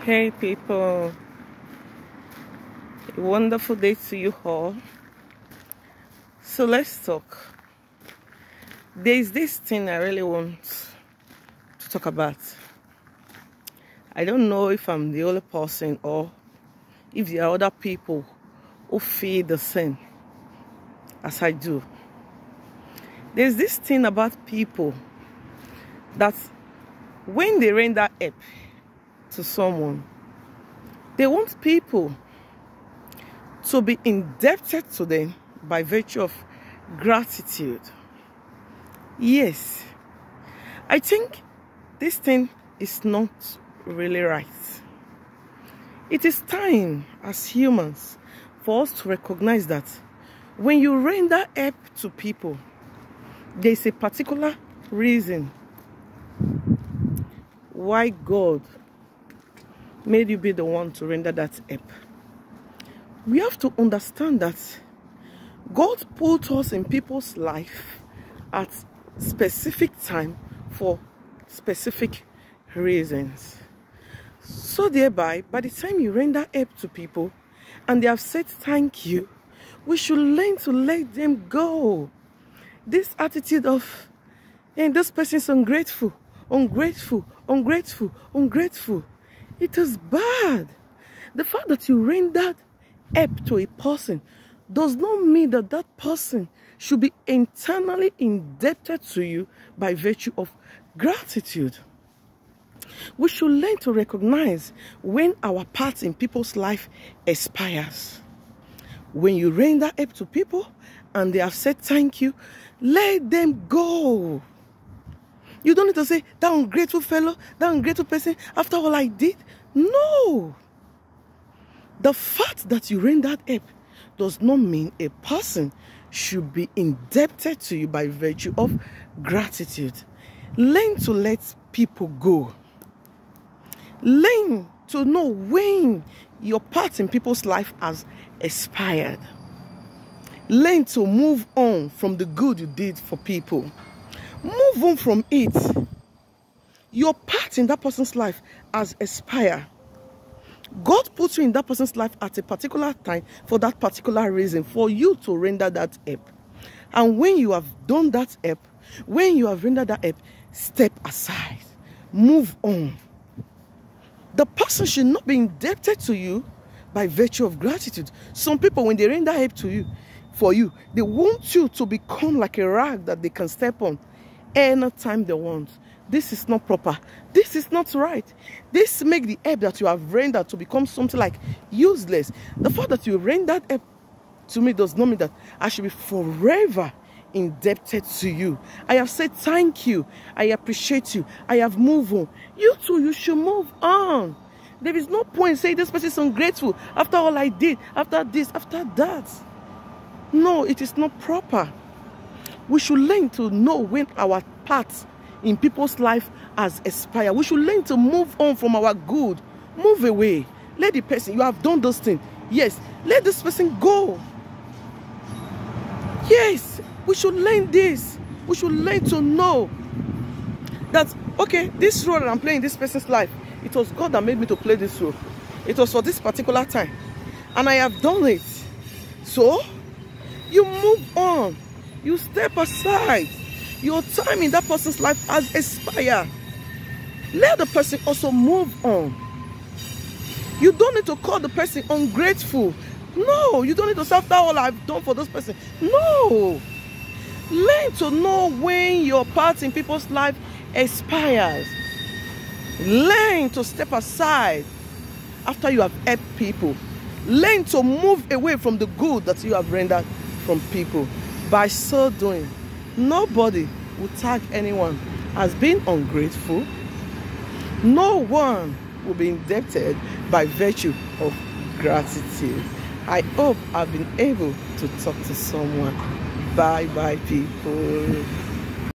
Hey people, a wonderful day to you all. So let's talk. There's this thing I really want to talk about. I don't know if I'm the only person or if there are other people who feel the same as I do. There's this thing about people that when they render help to someone, they want people to be indebted to them by virtue of gratitude. Yes, I think this thing is not really right. It is time as humans for us to recognize that when you render help to people, there is a particular reason why God made you be the one to render that help. We have to understand that God put us in people's life at specific time for specific reasons. So thereby, by the time you render help to people and they have said thank you, we should learn to let them go. This attitude of, and this person is ungrateful, it is bad. The fact that you rendered help to a person does not mean that that person should be internally indebted to you by virtue of gratitude. We should learn to recognize when our part in people's life expires. When you render help to people and they have said thank you, let them go. You don't need to say, that ungrateful fellow, that ungrateful person, after all I did. No. The fact that you rendered help does not mean a person should be indebted to you by virtue of gratitude. Learn to let people go. Learn to know when your part in people's life has expired. Learn to move on from the good you did for people. Move on from it. Your part in that person's life has expired. God puts you in that person's life at a particular time for that particular reason, for you to render that help. And when you have done that help, when you have rendered that help, step aside. Move on. The person should not be indebted to you by virtue of gratitude. Some people, when they render help to you, for you, they want you to become like a rag that they can step on anytime they want. This is not proper. This is not right. This makes the help that you have rendered to become something like useless. The fact that you rendered help to me does not mean that I should be forever indebted to you. I have said thank you. I appreciate you. I have moved on. You too, you should move on. There is no point saying this person is ungrateful after all I did, after this, after that. No, it is not proper. We should learn to know when our part in people's life has expired. We should learn to move on from our good. Move away. Let the person, you have done those things. Yes, let this person go. Yes, we should learn this. We should learn to know that, okay, this role that I'm playing in this person's life, it was God that made me to play this role. It was for this particular time. And I have done it. So, you move on. You step aside. Your time in that person's life has expired. Let the person also move on. You don't need to call the person ungrateful. No, you don't need to say after all I've done for this person. No. Learn to know when your part in people's life expires. Learn to step aside after you have helped people. Learn to move away from the good that you have rendered from people. By so doing, nobody will tag anyone as being ungrateful. No one will be indebted by virtue of gratitude. I hope I've been able to talk to someone. Bye bye, people.